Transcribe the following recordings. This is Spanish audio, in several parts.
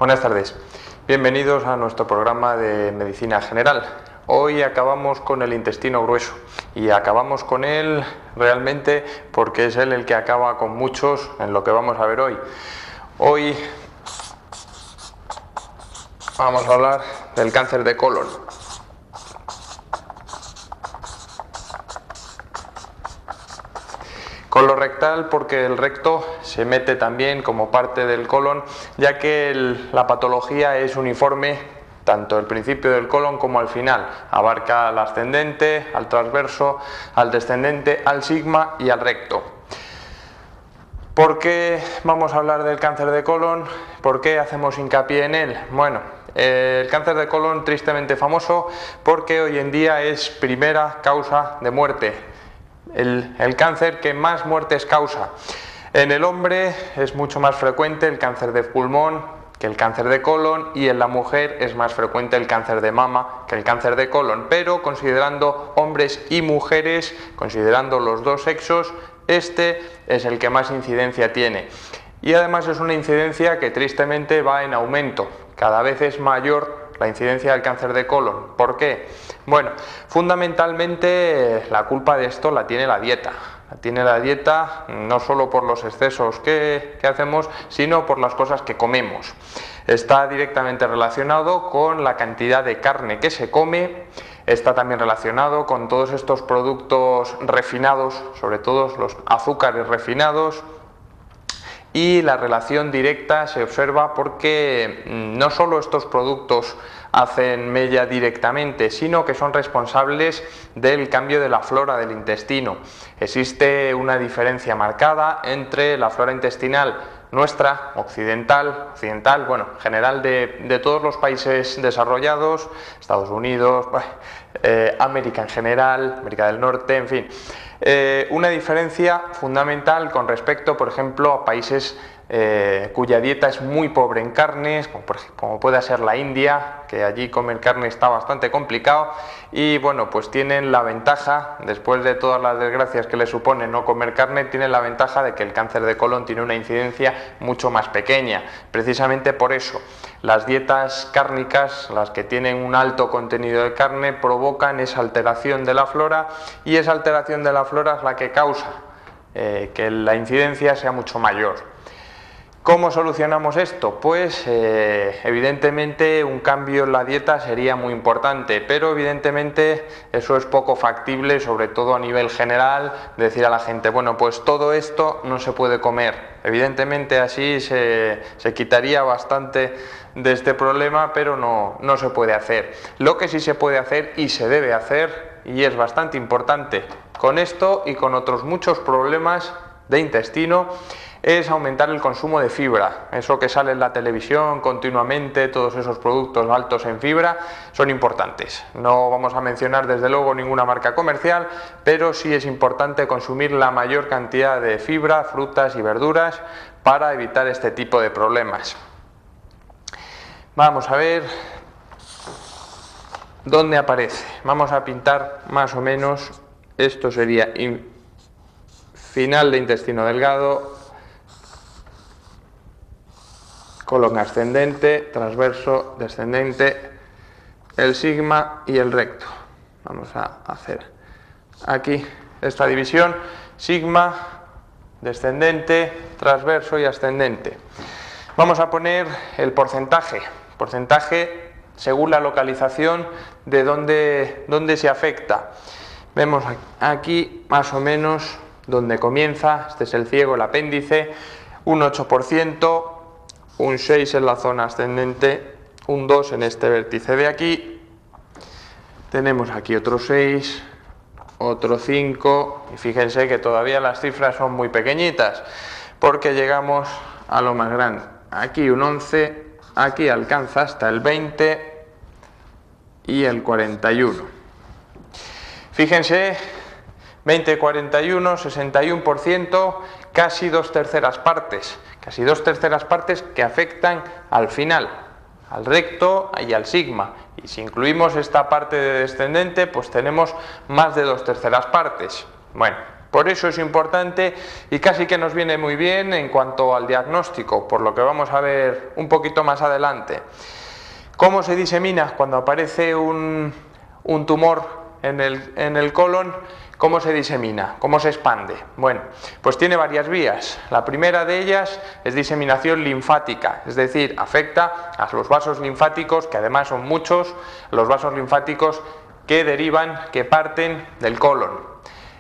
Buenas tardes, bienvenidos a nuestro programa de Medicina General. Hoy acabamos con el intestino grueso y acabamos con él realmente porque es él el que acaba con muchos en lo que vamos a ver hoy. Hoy vamos a hablar del cáncer de colon. Colorectal porque el recto se mete también como parte del colon, ya que la patología es uniforme, tanto el principio del colon como al final. Abarca al ascendente, al transverso, al descendente, al sigma y al recto. ¿Por qué vamos a hablar del cáncer de colon? ¿Por qué hacemos hincapié en él? Bueno, el cáncer de colon tristemente famoso porque hoy en día es primera causa de muerte. El cáncer que más muertes causa. En el hombre es mucho más frecuente el cáncer de pulmón que el cáncer de colon, y en la mujer es más frecuente el cáncer de mama que el cáncer de colon, pero considerando hombres y mujeres, considerando los dos sexos, este es el que más incidencia tiene. Y además es una incidencia que tristemente va en aumento, cada vez es mayor la incidencia del cáncer de colon. ¿Por qué? Bueno, fundamentalmente la culpa de esto la tiene la dieta. La tiene la dieta no solo por los excesos que hacemos, sino por las cosas que comemos. Está directamente relacionado con la cantidad de carne que se come, está también relacionado con todos estos productos refinados, sobre todo los azúcares refinados. Y la relación directa se observa porque no solo estos productos hacen mella directamente, sino que son responsables del cambio de la flora del intestino. Existe una diferencia marcada entre la flora intestinal nuestra, occidental, bueno, en general de todos los países desarrollados, Estados Unidos, América en general, América del Norte, en fin. Una diferencia fundamental con respecto, por ejemplo, a países cuya dieta es muy pobre en carnes, como puede ser la India, que allí comer carne está bastante complicado, y bueno, pues tienen la ventaja, después de todas las desgracias que les supone no comer carne, tienen la ventaja de que el cáncer de colon tiene una incidencia mucho más pequeña. Precisamente por eso, las dietas cárnicas, las que tienen un alto contenido de carne, provocan esa alteración de la flora, y esa alteración de la flora es la que causa que la incidencia sea mucho mayor. ¿Cómo solucionamos esto? Pues evidentemente un cambio en la dieta sería muy importante, pero evidentemente eso es poco factible, sobre todo a nivel general, decir a la gente, bueno, pues todo esto no se puede comer. Evidentemente así se quitaría bastante de este problema, pero no se puede hacer. Lo que sí se puede hacer y se debe hacer, y es bastante importante con esto y con otros muchos problemas de intestino, es aumentar el consumo de fibra. Eso que sale en la televisión continuamente, todos esos productos altos en fibra, son importantes. No vamos a mencionar desde luego ninguna marca comercial, pero sí es importante consumir la mayor cantidad de fibra, frutas y verduras para evitar este tipo de problemas. Vamos a ver dónde aparece. Vamos a pintar más o menos, esto sería final de intestino delgado, colon ascendente, transverso, descendente, el sigma y el recto. Vamos a hacer aquí esta división: sigma, descendente, transverso y ascendente. Vamos a poner el porcentaje según la localización de dónde se afecta. Vemos aquí más o menos donde comienza, este es el ciego, el apéndice, un 8%, un 6 en la zona ascendente, un 2 en este vértice de aquí, tenemos aquí otro 6, otro 5, y fíjense que todavía las cifras son muy pequeñitas, porque llegamos a lo más grande. Aquí un 11, aquí alcanza hasta el 20 y el 41. Fíjense, 20, 41, 61%, casi 2/3 partes. Casi 2/3 partes que afectan al final, al recto y al sigma. Y si incluimos esta parte de descendente, pues tenemos más de 2/3 partes. Bueno, Por eso es importante y casi que nos viene muy bien en cuanto al diagnóstico, por lo que vamos a ver un poquito más adelante. ¿Cómo se disemina cuando aparece un tumor en el colon? ¿Cómo se disemina? ¿Cómo se expande? Bueno, pues tiene varias vías. La primera de ellas es diseminación linfática, es decir, afecta a los vasos linfáticos, que además son muchos, los vasos linfáticos que derivan, que parten del colon.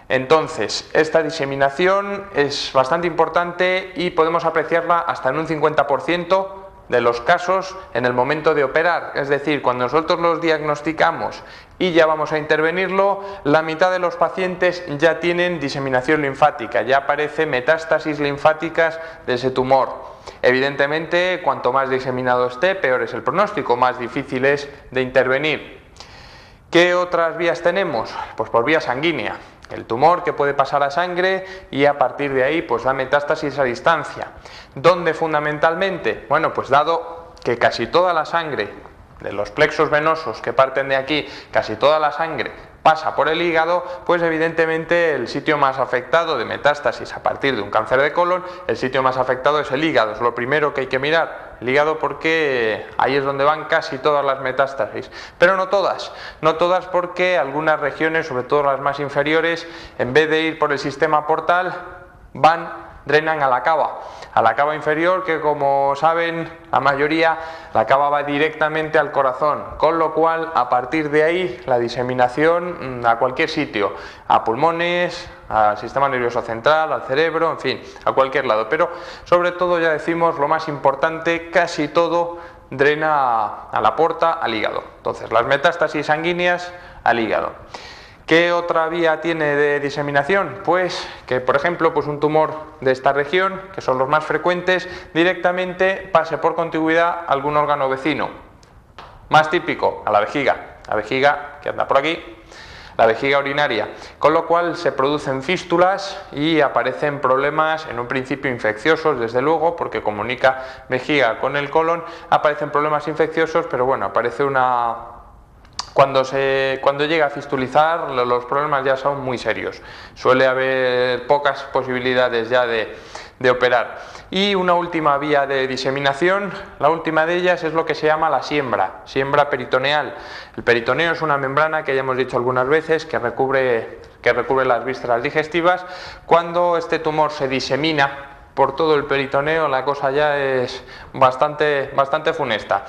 Entonces, esta diseminación es bastante importante y podemos apreciarla hasta en un 50% de los casos en el momento de operar, es decir, cuando nosotros los diagnosticamos y ya vamos a intervenirlo, la mitad de los pacientes ya tienen diseminación linfática, ya aparece metástasis linfáticas de ese tumor. Evidentemente, cuanto más diseminado esté, peor es el pronóstico, más difícil es de intervenir. ¿Qué otras vías tenemos? Pues por vía sanguínea. El tumor que puede pasar a sangre y a partir de ahí pues da metástasis a distancia. ¿Dónde fundamentalmente? Bueno, pues dado que casi toda la sangre de los plexos venosos que parten de aquí, casi toda la sangre pasa por el hígado, pues evidentemente el sitio más afectado de metástasis a partir de un cáncer de colon, el sitio más afectado es el hígado, es lo primero que hay que mirar, el hígado, porque ahí es donde van casi todas las metástasis, pero no todas porque algunas regiones, sobre todo las más inferiores, en vez de ir por el sistema portal, drenan a la cava inferior, que como saben la mayoría, la cava va directamente al corazón, con lo cual a partir de ahí la diseminación a cualquier sitio, a pulmones, al sistema nervioso central, al cerebro, en fin, a cualquier lado, pero sobre todo ya decimos lo más importante, casi todo drena a la porta, al hígado. Entonces las metástasis sanguíneas al hígado. ¿Qué otra vía tiene de diseminación? Pues que, por ejemplo, pues un tumor de esta región, que son los más frecuentes, directamente pase por contigüidad a algún órgano vecino. Más típico, a la vejiga que anda por aquí, la vejiga urinaria, con lo cual se producen fístulas y aparecen problemas, en un principio infecciosos, desde luego, porque comunica vejiga con el colon, aparecen problemas infecciosos, pero bueno, aparece cuando llega a fistulizar, los problemas ya son muy serios. Suele haber pocas posibilidades ya de operar. Y una última vía de diseminación, la última de ellas es lo que se llama la siembra peritoneal. El peritoneo es una membrana que ya hemos dicho algunas veces que recubre las vísceras digestivas. Cuando este tumor se disemina por todo el peritoneo, la cosa ya es bastante funesta.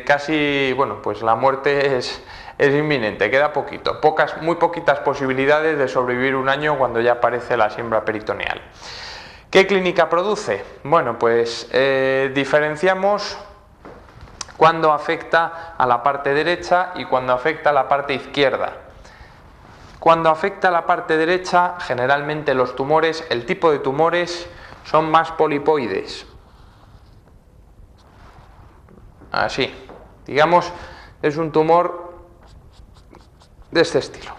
Casi, bueno, pues la muerte es inminente, queda poquito, muy poquitas posibilidades de sobrevivir un año cuando ya aparece la siembra peritoneal. ¿Qué clínica produce? Bueno, pues diferenciamos cuando afecta a la parte derecha y cuando afecta a la parte izquierda. Cuando afecta a la parte derecha, generalmente los tumores, el tipo de tumores son más polipoides. Así, digamos, es un tumor de este estilo.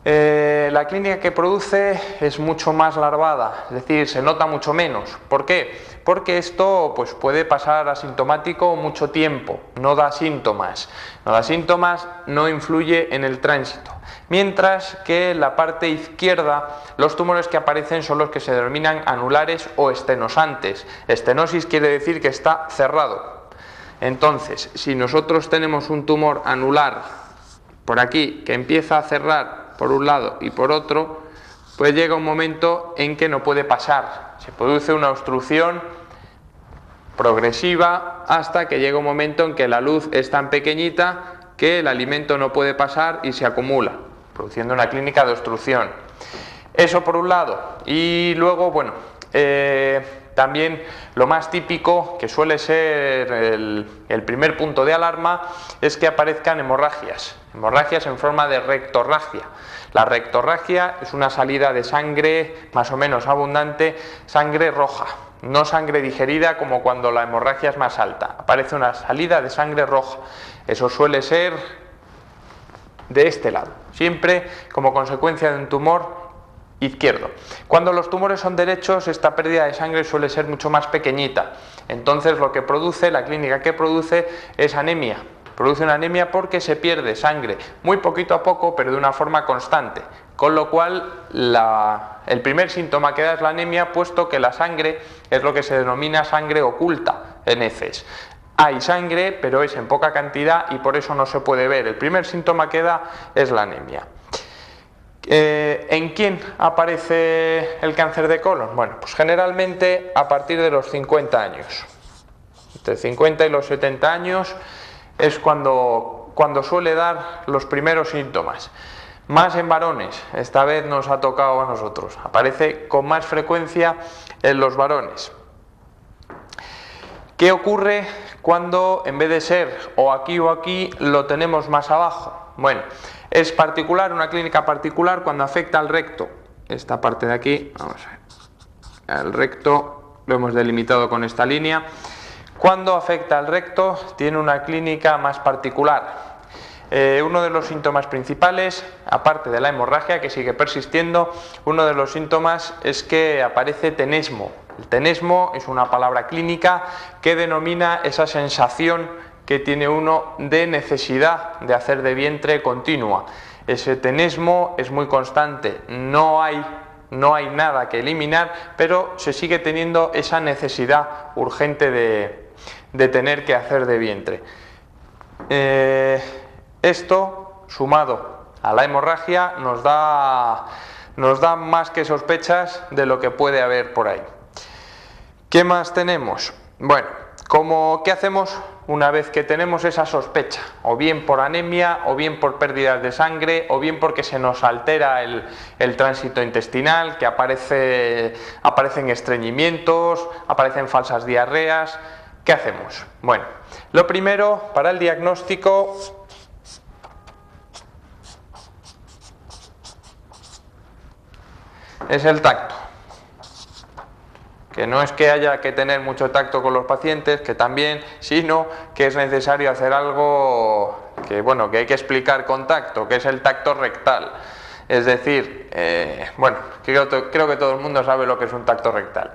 La clínica que produce es mucho más larvada, es decir, se nota mucho menos. ¿Por qué? Porque esto pues, puede pasar asintomático mucho tiempo, no da síntomas, no influye en el tránsito. Mientras que en la parte izquierda los tumores que aparecen son los que se denominan anulares o estenosantes. Estenosis quiere decir que está cerrado. Entonces, si nosotros tenemos un tumor anular por aquí que empieza a cerrar por un lado y por otro, pues llega un momento en que no puede pasar. Se produce una obstrucción progresiva hasta que llega un momento en que la luz es tan pequeñita que el alimento no puede pasar y se acumula, produciendo una clínica de obstrucción. Eso por un lado. Y luego, bueno, también lo más típico, que suele ser el primer punto de alarma, es que aparezcan hemorragias en forma de rectorragia. La rectorragia es una salida de sangre más o menos abundante, sangre roja, no sangre digerida como cuando la hemorragia es más alta. Aparece una salida de sangre roja. Eso suele ser de este lado, siempre como consecuencia de un tumor izquierdo. Cuando los tumores son derechos, esta pérdida de sangre suele ser mucho más pequeñita. Entonces lo que produce, la clínica que produce, es anemia. Produce una anemia porque se pierde sangre muy poquito a poco, pero de una forma constante. Con lo cual, el primer síntoma que da es la anemia, puesto que la sangre es lo que se denomina sangre oculta en heces. Hay sangre, pero es en poca cantidad y por eso no se puede ver. El primer síntoma que da es la anemia. ¿En quién aparece el cáncer de colon? Bueno, pues generalmente a partir de los 50 años. Entre 50 y los 70 años es cuando suele dar los primeros síntomas. Más en varones, esta vez nos ha tocado a nosotros. Aparece con más frecuencia en los varones. ¿Qué ocurre cuando en vez de ser o aquí lo tenemos más abajo? Bueno, es particular, una clínica particular cuando afecta al recto. Esta parte de aquí, vamos a ver, el recto lo hemos delimitado con esta línea. Cuando afecta al recto tiene una clínica más particular. Uno de los síntomas principales, aparte de la hemorragia que sigue persistiendo, uno de los síntomas es que aparece tenesmo. El tenesmo es una palabra clínica que denomina esa sensación que tiene uno de necesidad de hacer de vientre continua. Ese tenesmo es muy constante, no hay nada que eliminar, pero se sigue teniendo esa necesidad urgente de tener que hacer de vientre. Esto, sumado a la hemorragia, nos da más que sospechas de lo que puede haber por ahí. ¿Qué más tenemos? Bueno, ¿qué hacemos una vez que tenemos esa sospecha? O bien por anemia, o bien por pérdidas de sangre, o bien porque se nos altera el tránsito intestinal, que aparecen estreñimientos, aparecen falsas diarreas. ¿Qué hacemos? Bueno, lo primero, para el diagnóstico, es el tacto. Que no es que haya que tener mucho tacto con los pacientes, que también, sino que es necesario hacer algo que hay que explicar con tacto, que es el tacto rectal. Es decir, creo que todo el mundo sabe lo que es un tacto rectal.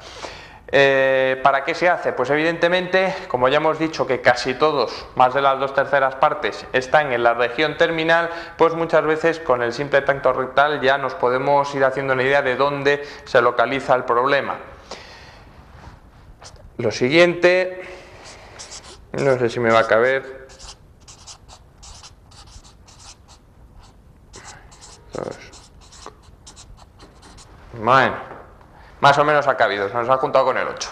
¿Para qué se hace? Pues evidentemente, como ya hemos dicho que casi todos, más de las 2/3 partes, están en la región terminal, pues muchas veces con el simple tacto rectal ya nos podemos ir haciendo una idea de dónde se localiza el problema. Lo siguiente, no sé si me va a caber. Bueno, más o menos ha cabido, se nos ha juntado con el 8.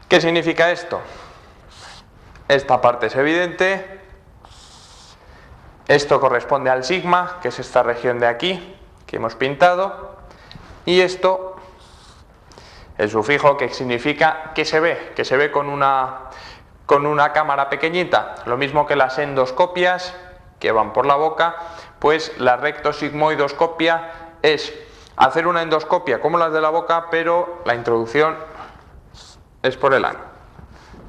¿Qué significa esto? Esta parte es evidente. Esto corresponde al sigma, que es esta región de aquí, que hemos pintado. Y esto, el sufijo, que significa que se ve con una cámara pequeñita, lo mismo que las endoscopias que van por la boca, pues la rectosigmoidoscopia es hacer una endoscopia como las de la boca, pero la introducción es por el ano.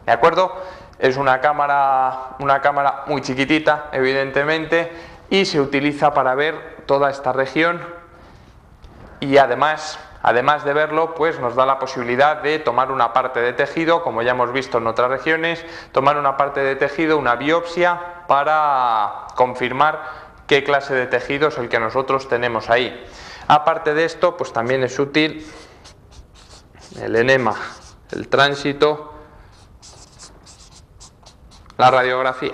¿De acuerdo? Es una cámara muy chiquitita, evidentemente, y se utiliza para ver toda esta región y además de verlo, pues nos da la posibilidad de tomar una parte de tejido, como ya hemos visto en otras regiones, tomar una parte de tejido, una biopsia, para confirmar qué clase de tejido es el que nosotros tenemos ahí. Aparte de esto, pues también es útil el enema, el tránsito, la radiografía.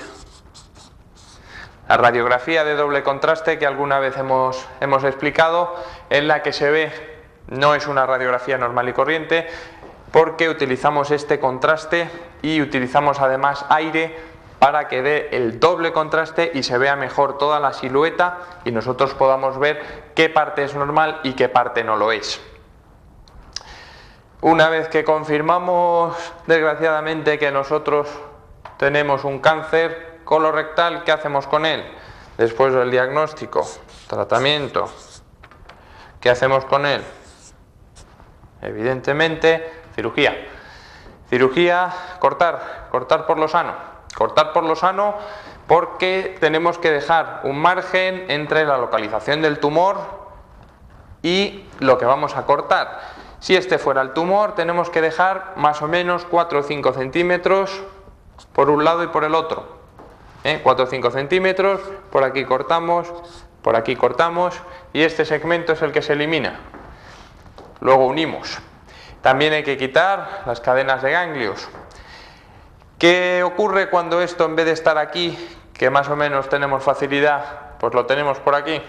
La radiografía de doble contraste que alguna vez hemos explicado, en la que se ve. No es una radiografía normal y corriente, porque utilizamos este contraste y utilizamos además aire para que dé el doble contraste y se vea mejor toda la silueta y nosotros podamos ver qué parte es normal y qué parte no lo es. Una vez que confirmamos, desgraciadamente, que nosotros tenemos un cáncer colorectal, ¿qué hacemos con él? Después del diagnóstico, tratamiento, ¿qué hacemos con él? Evidentemente, cirugía. Cirugía, cortar por lo sano. Cortar por lo sano porque tenemos que dejar un margen entre la localización del tumor y lo que vamos a cortar. Si este fuera el tumor, tenemos que dejar más o menos 4 o 5 centímetros por un lado y por el otro. 4 o 5 centímetros, por aquí cortamos y este segmento es el que se elimina. Luego unimos. También hay que quitar las cadenas de ganglios. ¿Qué ocurre cuando esto, en vez de estar aquí, que más o menos tenemos facilidad, pues lo tenemos por aquí?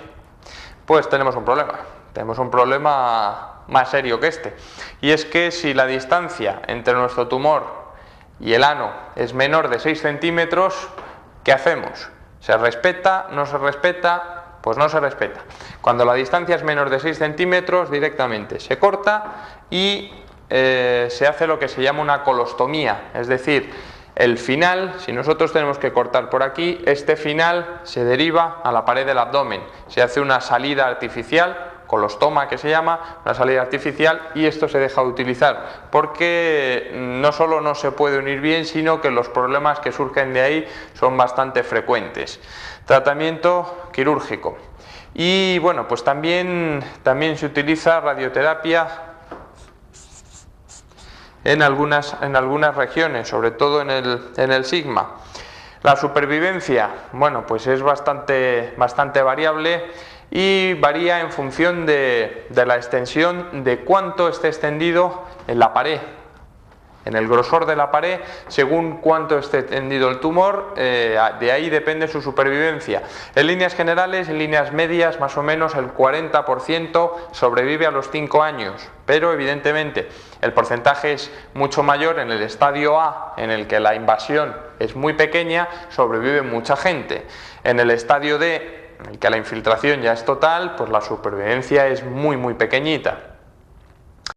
Pues tenemos un problema. Tenemos un problema más serio que este. Y es que si la distancia entre nuestro tumor y el ano es menor de 6 centímetros, ¿qué hacemos? ¿Se respeta? ¿No se respeta? Pues no se respeta. Cuando la distancia es menor de 6 centímetros, directamente se corta y se hace lo que se llama una colostomía, es decir, el final, si nosotros tenemos que cortar por aquí, este final se deriva a la pared del abdomen, se hace una salida artificial, colostoma que se llama, una salida artificial, y esto se deja de utilizar porque no solo no se puede unir bien, sino que los problemas que surgen de ahí son bastante frecuentes. Tratamiento quirúrgico. Y bueno, pues también se utiliza radioterapia en algunas regiones, sobre todo en el sigma. La supervivencia, bueno, pues es bastante variable y varía en función de la extensión, de cuánto esté extendido en la pared, en el grosor de la pared, según cuánto esté extendido el tumor, de ahí depende su supervivencia. En líneas generales, en líneas medias, más o menos el 40% sobrevive a los 5 años, pero evidentemente el porcentaje es mucho mayor en el estadio A, en el que la invasión es muy pequeña, sobrevive mucha gente. En el estadio D, en el que la infiltración ya es total, pues la supervivencia es muy pequeñita.